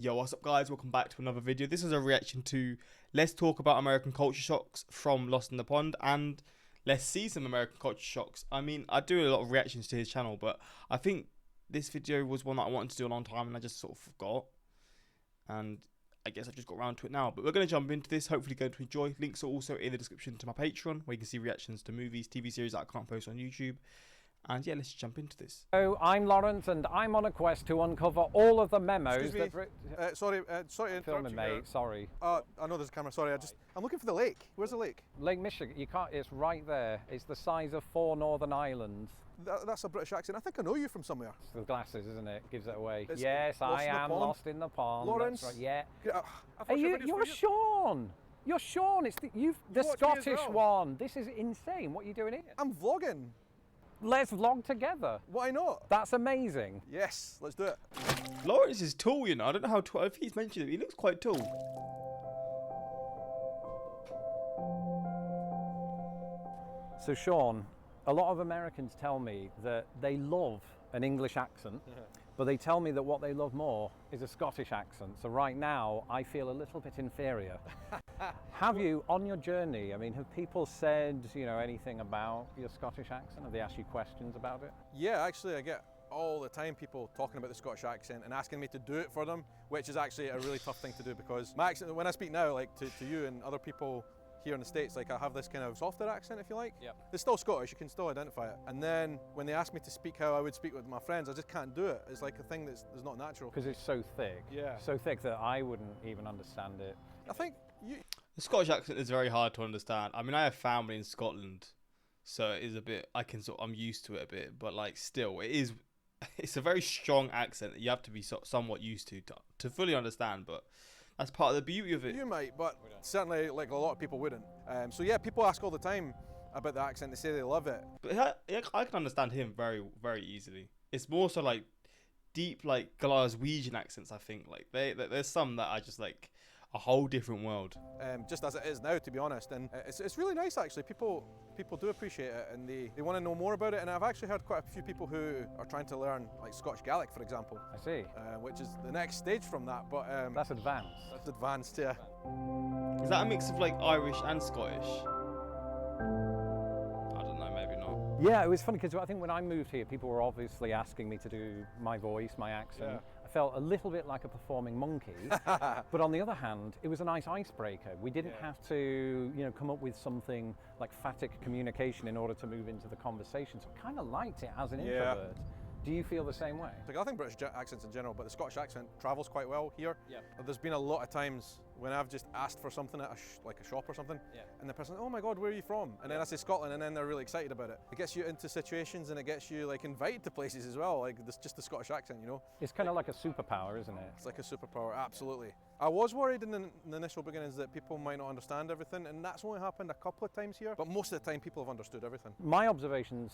Yo, what's up guys? Welcome back to another video. This is a reaction to Let's Talk About American Culture Shocks from Lost in the Pond and Let's See Some American Culture Shocks. I mean, I do a lot of reactions to his channel, but I think this video was one that I wanted to do a long time and I just sort of forgot. And I guess I've just got around to it now. But we're going to jump into this, hopefully going to enjoy. Links are also in the description to my Patreon, where you can see reactions to movies, TV series that I can't post on YouTube. And yeah, let's jump into this. So I'm Lawrence, and I'm on a quest to uncover all of the memos that Brit... sorry to interrupt filming, you, mate. Sorry. I know there's a camera. Sorry, I'm looking for the lake. Where's the lake? Lake Michigan. You can't. It's right there. It's the size of 4 northern islands. That's a British accent. I think I know you from somewhere. It's the glasses, isn't it? Gives it away. It's yes, I am lost lost in the pond. Lawrence. That's right. Yeah. Hey, You're Sean. You're Sean. It's the Scottish one. This is insane. What are you doing here? I'm vlogging. Let's vlog together. Why not? That's amazing. Yes, let's do it. Lawrence is tall, you know. I don't know how tall. I think he's mentioned it. He looks quite tall. So Sean, a lot of Americans tell me that they love an English accent, but they tell me that what they love more is a Scottish accent. So right now, I feel a little bit inferior. Have you, on your journey, I mean, have people said, anything about your Scottish accent? Have they asked you questions about it? Yeah, actually, I get all the time people talking about the Scottish accent and asking me to do it for them, which is actually a really tough thing to do because my accent, when I speak now, like to you and other people here in the States, like I have this kind of softer accent, if you like. Yep. It's still Scottish, you can still identify it. And then when they ask me to speak how I would speak with my friends, I just can't do it. It's like a thing that's not natural. Because it's so thick. Yeah. So thick that I wouldn't even understand it. I think The Scottish accent is very hard to understand. I mean, I have family in Scotland, so it is a bit, I'm used to it a bit, but like still, it's a very strong accent that you have to be somewhat used to fully understand, but that's part of the beauty of it. you might, but certainly like a lot of people wouldn't. So yeah, people ask all the time about the accent, they say they love it. But I can understand him very, very easily. It's more so like deep, like Glaswegian accents, I think. Like there's some that are just like a whole different world. Just as it is now, to be honest, and it's really nice actually. People do appreciate it and they want to know more about it. And I've actually heard quite a few people who are trying to learn like Scottish Gaelic, for example. I see. Which is the next stage from that. But That's advanced. that's advanced, yeah. Is that a mix of like Irish and Scottish? I don't know, maybe not. Yeah, it was funny because I think when I moved here, people were obviously asking me to do my voice, my accent. Yeah. I felt a little bit like a performing monkey, but on the other hand, it was a nice icebreaker. We didn't have to, come up with something like phatic communication in order to move into the conversation. So I kind of liked it as an introvert. Do you feel the same way? Like, I think British accents in general, but the Scottish accent travels quite well here. Yeah. There's been a lot of times when I've just asked for something at a shop or something, and the person, oh my God, where are you from? And then I say Scotland, and then they're really excited about it. It gets you into situations and it gets you like invited to places as well, like just the Scottish accent, It's kind of like a superpower, isn't it? It's like a superpower, absolutely. I was worried in the initial beginnings that people might not understand everything, and that's only happened a couple of times here, but most of the time people have understood everything. My observations,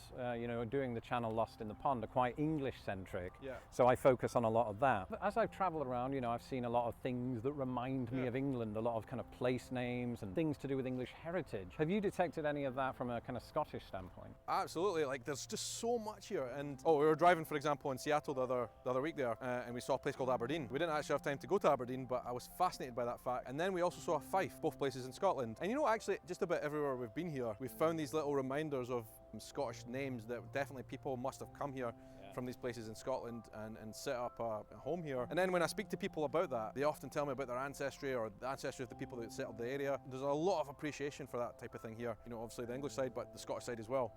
doing the channel Lost in the Pond are quite English-centric, Yeah. so I focus on a lot of that. But as I've travelled around, I've seen a lot of things that remind me of England, a lot of kind of place names and things to do with English heritage. Have you detected any of that from a kind of Scottish standpoint? Absolutely, like there's just so much here. And we were driving, for example, in Seattle the other week there, and we saw a place called Aberdeen. We didn't actually have time to go to Aberdeen, but I was fascinated by that fact. And then we also saw Fife, both places in Scotland. And actually, just about everywhere we've been here, we've found these little reminders of Scottish names that definitely people must have come here from these places in Scotland and set up a home here. And then when I speak to people about that, they often tell me about their ancestry or the ancestry of the people that settled the area. There's a lot of appreciation for that type of thing here. Obviously the English side, but the Scottish side as well.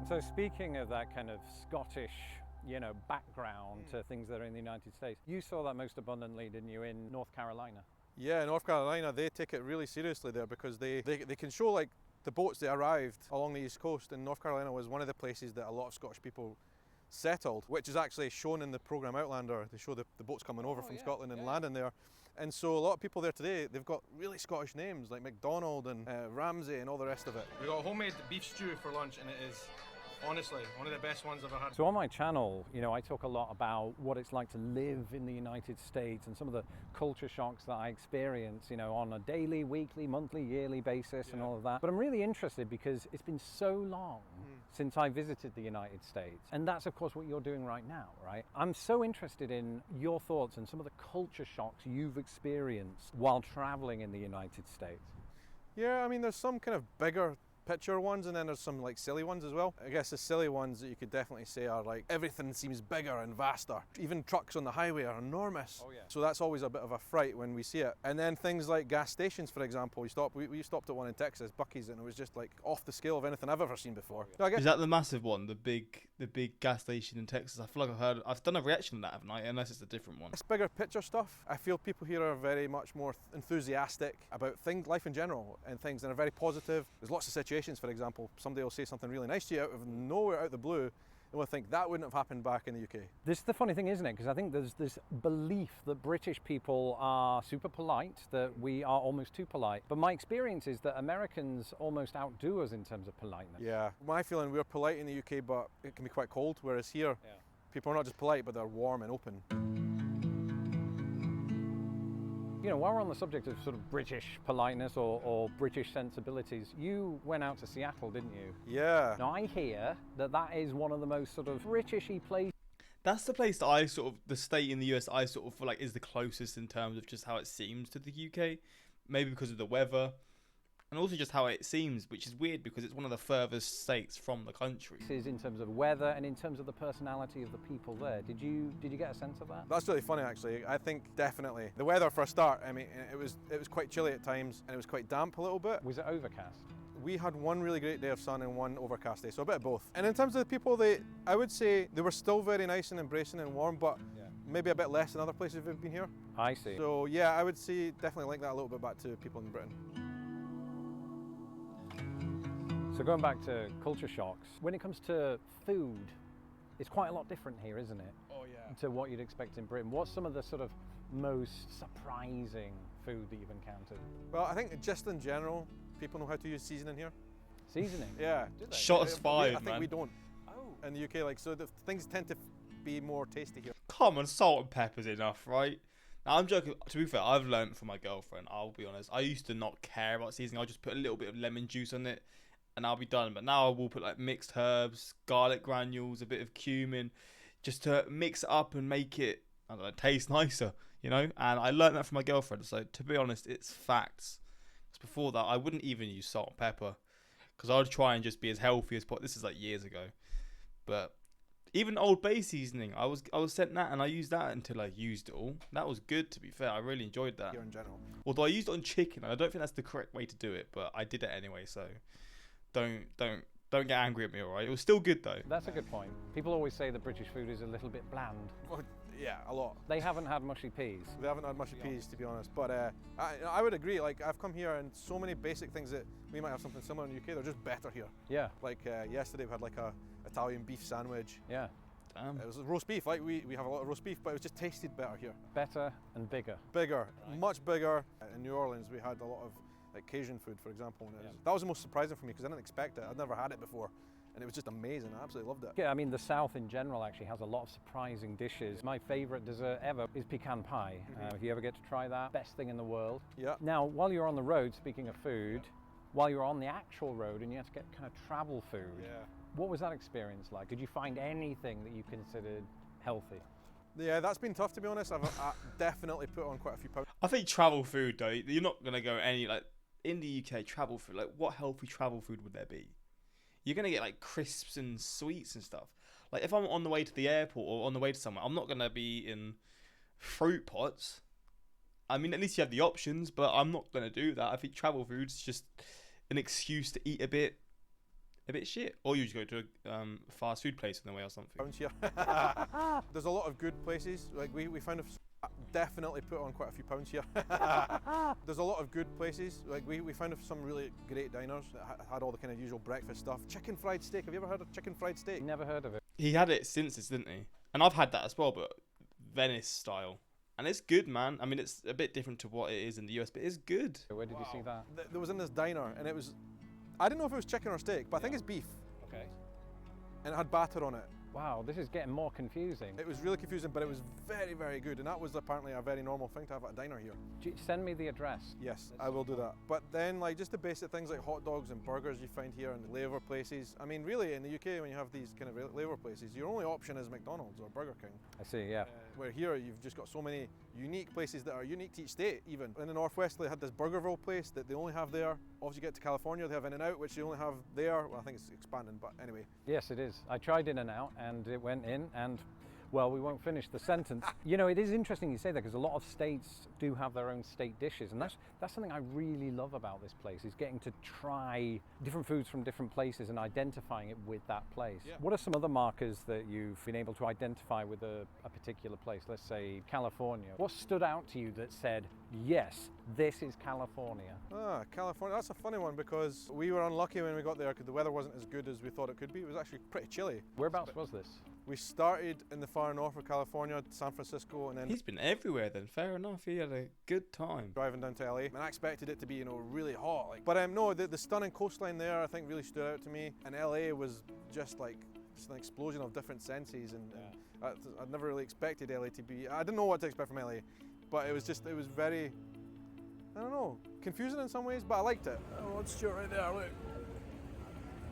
So speaking of that kind of Scottish, background to things that are in the United States, you saw that most abundantly, didn't you, in North Carolina? Yeah, North Carolina, they take it really seriously there because they can show like the boats that arrived along the East Coast, and North Carolina was one of the places that a lot of Scottish people settled, which is actually shown in the programme Outlander. They show the boats coming over from Scotland and landing there. And so a lot of people there today, they've got really Scottish names like MacDonald and Ramsay and all the rest of it. We got homemade beef stew for lunch, and it is honestly one of the best ones I've ever had. So on my channel, I talk a lot about what it's like to live in the United States and some of the culture shocks that I experience, on a daily, weekly, monthly, yearly basis and all of that. But I'm really interested because it's been so long since I visited the United States. And that's, of course, what you're doing right now, right? I'm so interested in your thoughts and some of the culture shocks you've experienced while traveling in the United States. Yeah, I mean, there's some kind of bigger picture ones, and then there's some like silly ones as well. I guess the silly ones that you could definitely say are like everything seems bigger and vaster. Even trucks on the highway are enormous. Oh, yeah. So that's always a bit of a fright when we see it. And then things like gas stations, for example. We stopped at one in Texas, Buc-ee's, and it was just like off the scale of anything I've ever seen before. So I guess Is that the massive one, the big gas station in Texas? I feel like I've done a reaction to that, haven't I? Unless it's a different one. it's bigger picture stuff. I feel people here are very much more enthusiastic about things, life in general, and things, and are very positive. There's lots of situations, for example, somebody will say something really nice to you out of nowhere, out of the blue, and we'll think that wouldn't have happened back in the UK. This is the funny thing, isn't it? Because I think there's this belief that British people are super polite, that we are almost too polite. But my experience is that Americans almost outdo us in terms of politeness. Yeah, my feeling, we're polite in the UK, but it can be quite cold, whereas here, people are not just polite, but they're warm and open. You know, while we're on the subject of sort of British politeness or British sensibilities, you went out to Seattle, didn't you? Yeah. Now, I hear that that is one of the most sort of Britishy places. That's the place that I sort of, the state in the US I sort of feel like is the closest in terms of just how it seems to the UK. Maybe because of the weather. And also just how it seems, which is weird because it's one of the furthest states from the country. In terms of weather and in terms of the personality of the people there. Did you get a sense of that? That's really funny, actually. I think definitely the weather for a start. I mean, it was quite chilly at times, and it was quite damp a little bit. Was it overcast? We had one really great day of sun and one overcast day, so a bit of both. And in terms of the people, I would say they were still very nice and embracing and warm, but maybe a bit less than other places we've been here. I see. So yeah, I would say definitely link that a little bit back to people in Britain. So going back to culture shocks, when it comes to food, it's quite a lot different here, isn't it? Oh yeah. To what you'd expect in Britain. What's some of the sort of most surprising food that you've encountered? Well, I think just in general, people know how to use seasoning here. Seasoning? Yeah. Do they? Shots fired, I think man. we don't Oh. in the UK. Like, so the things tend to be more tasty here. Come on, salt and pepper's enough, right? Now, I'm joking. To be fair, I've learned from my girlfriend, I'll be honest. I used to not care about seasoning. I'll just put a little bit of lemon juice on it and I'll be done. But now I will put like mixed herbs, garlic granules, a bit of cumin, just to mix it up and make it, I don't know, taste nicer, you know? And I learned that from my girlfriend. So to be honest, it's facts. Because before that, I wouldn't even use salt and pepper. Because I would try and just be as healthy as possible. This is like years ago. But even Old Bay seasoning, I was sent that and I used that until I used it all. That was good, to be fair. I really enjoyed that. Here in general. Although I used it on chicken, and I don't think that's the correct way to do it, but I did it anyway. So don't get angry at me, all right? It was still good though. That's a good point. People always say that British food is a little bit bland. Well, yeah, a lot. They haven't had mushy peas. We haven't had mushy peas, to be honest. But I would agree. Like, I've come here and so many basic things that we might have something similar in the UK, they're just better here. Yeah. Like yesterday we had like a Italian beef sandwich. Yeah. Damn. It was roast beef. Like we have a lot of roast beef, but it just tasted better here. Better and bigger. Bigger, Right. much bigger. In New Orleans we had a lot of like Cajun food, for example. And that was the most surprising for me because I didn't expect it. I'd never had it before. And it was just amazing. I absolutely loved it. Yeah, I mean, the South in general actually has a lot of surprising dishes. My favourite dessert ever is pecan pie. If you ever get to try that, best thing in the world. Yeah. Now, while you're on the road, speaking of food, while you're on the actual road and you had to get kind of travel food, what was that experience like? Did you find anything that you considered healthy? Yeah, that's been tough, to be honest. I've definitely put on quite a few pounds. I think travel food though, you're not gonna go any like in the UK travel food. Like what healthy travel food would there be? You're gonna get like crisps and sweets and stuff. Like if I'm on the way to the airport or on the way to somewhere, I'm not gonna be in fruit pots. I mean, at least you have the options, but I'm not gonna do that. I think travel food's just an excuse to eat a bit shit, or you just go to a fast food place on the way or something. Pounds here. There's a lot of good places. Like we found definitely put on quite a few pounds here. There's a lot of good places. Like we found some really great diners that had all the kind of usual breakfast stuff. Chicken fried steak. Have you ever heard of chicken fried steak? Never heard of it. He had it since this, didn't he? And I've had that as well, but Venice style. And it's good, man. I mean, it's a bit different to what it is in the US, but it's good. Where did you see that? There was in this diner, and it was, I didn't know if it was chicken or steak, but I think it's beef. Okay. And it had batter on it. Wow, this is getting more confusing. It was really confusing, but it was very, very good, and that was apparently a very normal thing to have at a diner here. Send me the address. Yes, I will do that. But then, like, just the basic things like hot dogs and burgers you find here and layover places. I mean, really, in the UK, when you have these kind of layover places, your only option is McDonald's or Burger King. I see, yeah. Where here, you've just got so many unique places that are unique to each state, even. In the Northwest, they had this Burgerville place that they only have there. Obviously, you get to California, they have In-N-Out, which they only have there. Well, I think it's expanding, but anyway. Yes, it is. I tried In-N-Out and it went in and, well, we won't finish the sentence. You know, it is interesting you say that because a lot of states do have their own state dishes, and that's something I really love about this place, is getting to try different foods from different places and identifying it with that place. Yeah. What are some other markers that you've been able to identify with a particular place? Let's say California. What stood out to you that said, yes, this is California? California, that's a funny one because we were unlucky when we got there because the weather wasn't as good as we thought it could be. It was actually pretty chilly. Whereabouts was this? We started in the far north of California, San Francisco, and then He's been everywhere then. Fair enough. He had a good time. driving down to LA. And I expected it to be, you know, really hot. But no, the stunning coastline there, I think, really stood out to me. And LA was just like an explosion of different senses. And I'd never really expected LA to be. I didn't know what to expect from LA, but it was very, I don't know, confusing in some ways. But I liked it. Oh, it's Stuart right there. Look.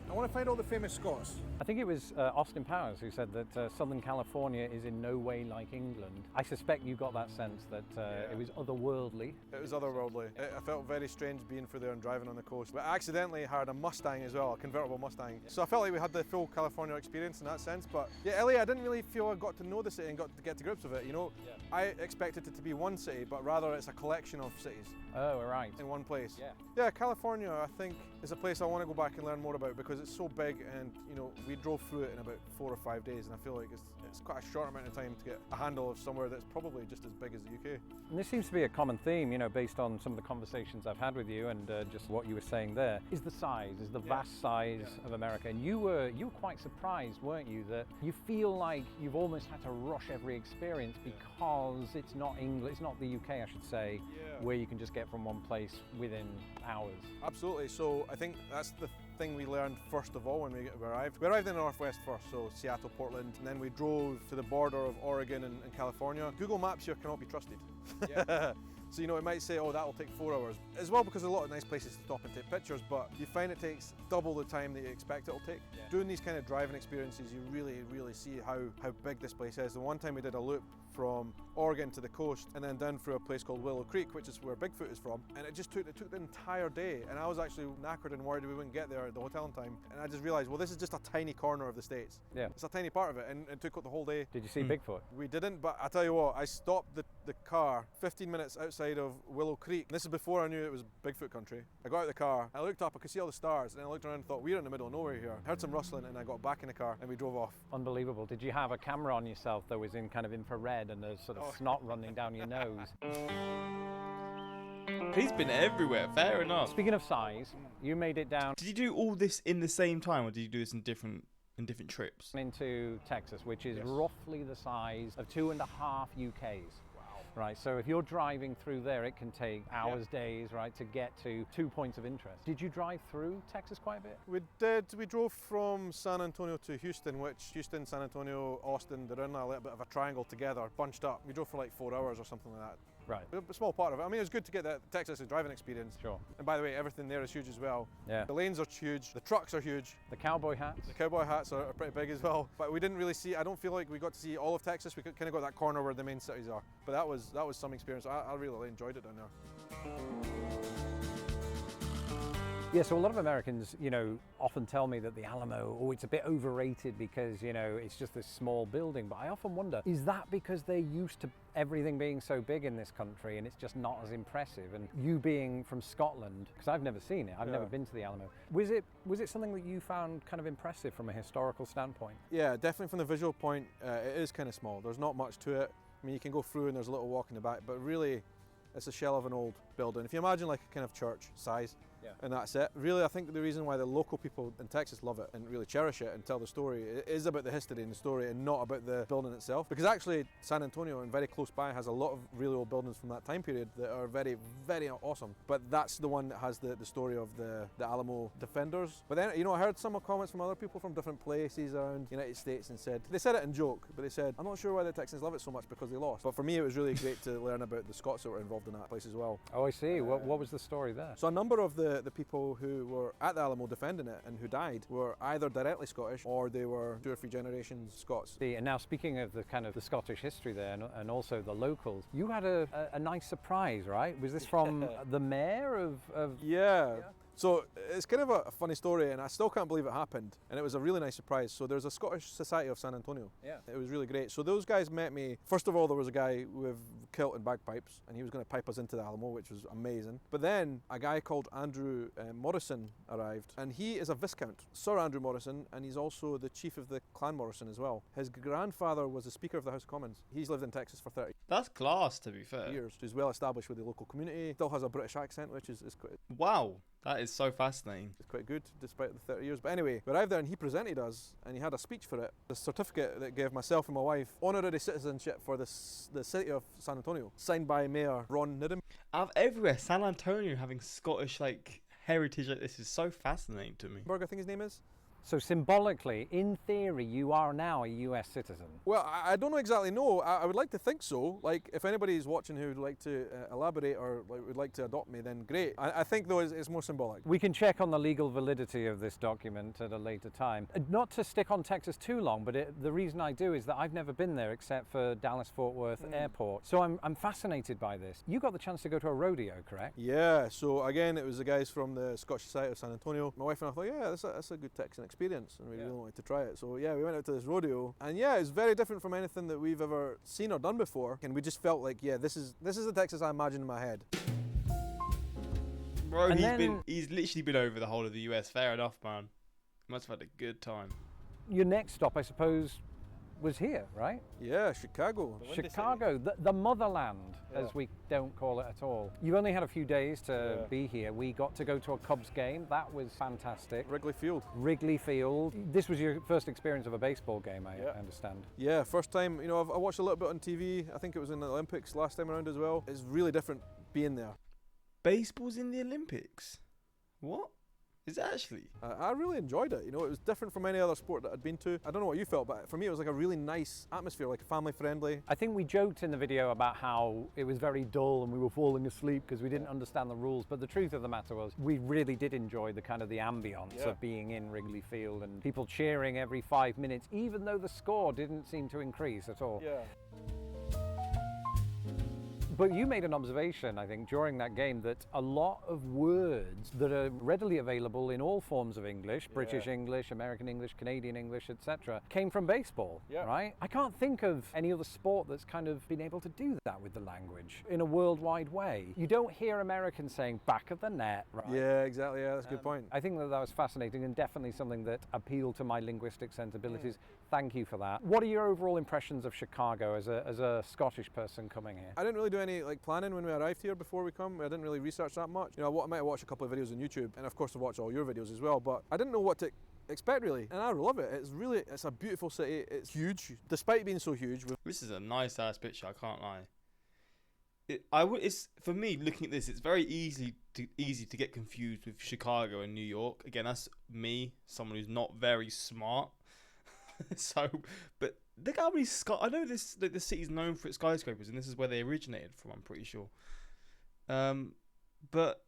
I want to find all the famous Scots. I think it was Austin Powers who said that Southern California is in no way like England. I suspect you got that sense that it was otherworldly. It was otherworldly. I felt very strange being through there and driving on the coast. But I accidentally hired a Mustang as well, a convertible Mustang. So I felt like we had the full California experience in that sense. But yeah, LA, I didn't really feel I got to know the city and got to get to grips with it. You know, I expected it to be one city, but rather it's a collection of cities. Oh, right. In one place. Yeah. Yeah, California, I think, is a place I want to go back and learn more about because it's so big and, you know, we drove through it in about 4 or 5 days and I feel like it's quite a short amount of time to get a handle of somewhere that's probably just as big as the UK. And this seems to be a common theme, you know, based on some of the conversations I've had with you and just what you were saying there, is the vast size of America. And you were quite surprised, weren't you, that you feel like you've almost had to rush every experience because it's not England, it's not the UK, I should say, where you can just get from one place within hours. Absolutely. So I think that's the thing we learned first of all when we arrived. We arrived in the Northwest first, so Seattle, Portland, and then we drove to the border of Oregon and California. Google Maps here cannot be trusted. So, you know, it might say, oh, that'll take 4 hours. As well, because there's a lot of nice places to stop and take pictures, but you find it takes double the time that you expect it'll take. Doing these kind of driving experiences, you really, really see how big this place is. The one time we did a loop from Oregon to the coast and then down through a place called Willow Creek, which is where Bigfoot is from, and it took the entire day, and I was actually knackered and worried we wouldn't get there at the hotel in time, and I just realised, well, this is just a tiny corner of the States. Yeah. It's a tiny part of it, and it took up the whole day. Did you see Bigfoot? We didn't, but I tell you what, I stopped the car 15 minutes outside of Willow Creek. This is before I knew it was Bigfoot country. I got out of the car, I looked up, I could see all the stars, and then I looked around and thought, we're in the middle of nowhere here. I heard some rustling and I got back in the car and we drove off. Unbelievable. Did you have a camera on yourself that was in kind of infrared and there's sort of snot running down your nose? He's been everywhere, fair enough. Speaking of size, you made it down. Did you do all this in the same time or did you do this in different trips? Into Texas, which is roughly the size of 2.5 UKs. Right, so if you're driving through there, it can take hours, days, right, to get to 2 points of interest. Did you drive through Texas quite a bit? We did. We drove from San Antonio to Houston, which Houston, San Antonio, Austin, they're in a little bit of a triangle together, bunched up. We drove for like 4 hours or something like that. Right. A small part of it. I mean, it was good to get that Texas driving experience. Sure. And by the way, everything there is huge as well. Yeah. The lanes are huge. The trucks are huge. The cowboy hats. The cowboy hats are pretty big as well. But we didn't really see, I don't feel like we got to see all of Texas. We kind of got that corner where the main cities are. But that was some experience. I really enjoyed it down there. Yeah, so a lot of Americans, you know, often tell me that the Alamo, it's a bit overrated because, you know, it's just this small building. But I often wonder, is that because they're used to everything being so big in this country and it's just not as impressive? And you being from Scotland, because I've never seen it, I've never been to the Alamo. Was it something that you found kind of impressive from a historical standpoint? Yeah, definitely from the visual point, it is kind of small. There's not much to it. I mean, you can go through and there's a little walk in the back, but really it's a shell of an old building. If you imagine like a kind of church size, and that's it. Really, I think the reason why the local people in Texas love it and really cherish it and tell the story is about the history and the story and not about the building itself. Because actually, San Antonio and very close by has a lot of really old buildings from that time period that are very, very awesome. But that's the one that has the story of the Alamo defenders. But then, I heard some comments from other people from different places around the United States and they said it in joke, but they said, I'm not sure why the Texans love it so much because they lost. But for me, it was really great to learn about the Scots that were involved in that place as well. Oh, I see. What was the story there? So a number of the people who were at the Alamo defending it and who died were either directly Scottish or they were 2 or 3 generations Scots. See, and now speaking of the kind of the Scottish history there and also the locals, you had a nice surprise, right? Was this from the mayor of... Yeah. So it's kind of a funny story, and I still can't believe it happened. And it was a really nice surprise. So there's a Scottish Society of San Antonio. Yeah. It was really great. So those guys met me. First of all, there was a guy with kilt and bagpipes, and he was going to pipe us into the Alamo, which was amazing. But then a guy called Andrew Morrison arrived, and he is a Viscount, Sir Andrew Morrison, and he's also the chief of the Clan Morrison as well. His grandfather was the Speaker of the House of Commons. He's lived in Texas for 30 That's class, to be fair. years. He's well established with the local community. Still has a British accent, which is quite... Wow, that is so fascinating. It's quite good despite the 30 years. But anyway, we arrived there and he presented us and he had a speech for it. The certificate that gave myself and my wife honorary citizenship for the city of San Antonio, signed by Mayor Ron Needham. Out of everywhere, San Antonio having Scottish heritage like this is so fascinating to me. Berg, I think his name is. So symbolically, in theory, you are now a US citizen. Well, I don't exactly know. I would like to think so. Like, if anybody's watching who would like to elaborate or would like to adopt me, then great. I think, though, it's more symbolic. We can check on the legal validity of this document at a later time. Not to stick on Texas too long, but the reason I do is that I've never been there except for Dallas-Fort Worth Airport. So I'm fascinated by this. You got the chance to go to a rodeo, correct? Yeah, so again, it was the guys from the Scottish Society of San Antonio. My wife and I thought, yeah, that's a good Texan experience, and we really wanted to try it. So yeah, we went out to this rodeo, and yeah, it's very different from anything that we've ever seen or done before. And we just felt like, yeah, this is the Texas I imagined in my head. Bro, he's literally been over the whole of the US. Fair enough, man. Must have had a good time. Your next stop, I suppose, was here, right? Yeah, Chicago. Chicago, the motherland, as we don't call it at all. You only had a few days to be here. We got to go to a Cubs game. That was fantastic. Wrigley Field. Wrigley Field. This was your first experience of a baseball game, I understand. Yeah, first time. I watched a little bit on TV. I think it was in the Olympics last time around as well. It's really different being there. Baseball's in the Olympics? What? Is it actually? I really enjoyed it. It was different from any other sport that I'd been to. I don't know what you felt, but for me it was like a really nice atmosphere, like family friendly. I think we joked in the video about how it was very dull and we were falling asleep because we didn't understand the rules, but the truth of the matter was we really did enjoy the kind of the ambience of being in Wrigley Field and people cheering every 5 minutes, even though the score didn't seem to increase at all. Yeah. But you made an observation, I think, during that game that a lot of words that are readily available in all forms of English, British English, American English, Canadian English, etc., came from baseball, right? I can't think of any other sport that's kind of been able to do that with the language in a worldwide way. You don't hear Americans saying back of the net, right? Yeah, exactly. Yeah, that's a good point. I think that was fascinating and definitely something that appealed to my linguistic sensibilities. Thank you for that. What are your overall impressions of Chicago as a Scottish person coming here? I didn't really do any planning when we arrived here before we come. I didn't really research that much. I might watch a couple of videos on YouTube, and of course I watch all your videos as well, but I didn't know what to expect really, and I love it. It's a beautiful city. It's huge, despite being so huge. This is a nice ass picture, I can't lie. It's for me looking at this, it's very easy to get confused with Chicago and New York. Again, that's me, someone who's not very smart. But look how many I know this city's known for its skyscrapers, and this is where they originated from, I'm pretty sure. But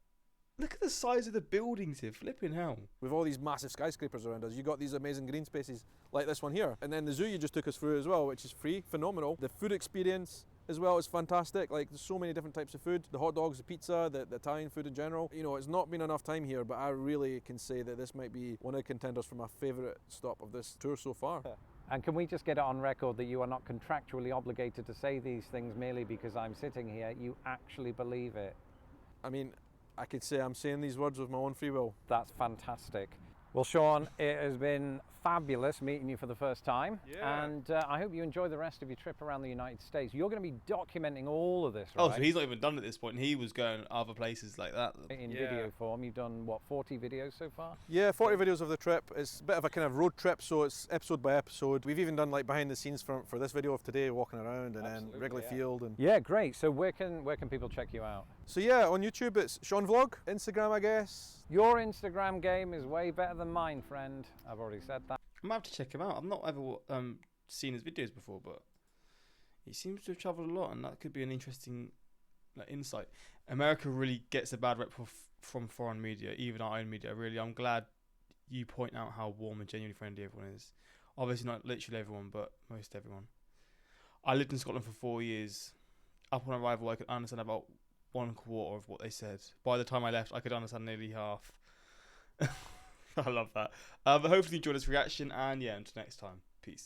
look at the size of the buildings here, flipping hell. With all these massive skyscrapers around us, you got these amazing green spaces like this one here. And then the zoo you just took us through as well, which is free, phenomenal. The food experience as well is fantastic. Like, there's so many different types of food. The hot dogs, the pizza, the Italian food in general. It's not been enough time here, but I really can say that this might be one of the contenders for my favourite stop of this tour so far. And can we just get it on record that you are not contractually obligated to say these things merely because I'm sitting here? You actually believe it? I mean, I could say I'm saying these words with my own free will. That's fantastic. Well, Sean, it has been fabulous meeting you for the first time. Yeah. And I hope you enjoy the rest of your trip around the United States. You're going to be documenting all of this, right? Oh, so he's not even done at this point. He was going other places like that. In Yeah. video form. You've done, what, 40 videos so far? Yeah, 40 videos of the trip. It's a bit of a kind of road trip, so it's episode by episode. We've even done like behind the scenes for this video of today, walking around, and Absolutely, then Wrigley yeah. Field. And Yeah, great. So where can people check you out? so yeah, on YouTube it's Sean Vlog, Instagram I guess. Your Instagram game is way better than mine, friend. I've already said that. I might have to check him out. I've not ever seen his videos before, but he seems to have travelled a lot, and that could be an interesting insight. America really gets a bad rep from foreign media, even our own media. Really, I'm glad you point out how warm and genuinely friendly everyone is. Obviously not literally everyone, but most everyone. I lived in Scotland for 4 years. Upon arrival, I could understand about 1/4 of what they said. By the time I left, I could understand nearly half. I love that. But hopefully you enjoyed this reaction, and yeah, until next time, peace.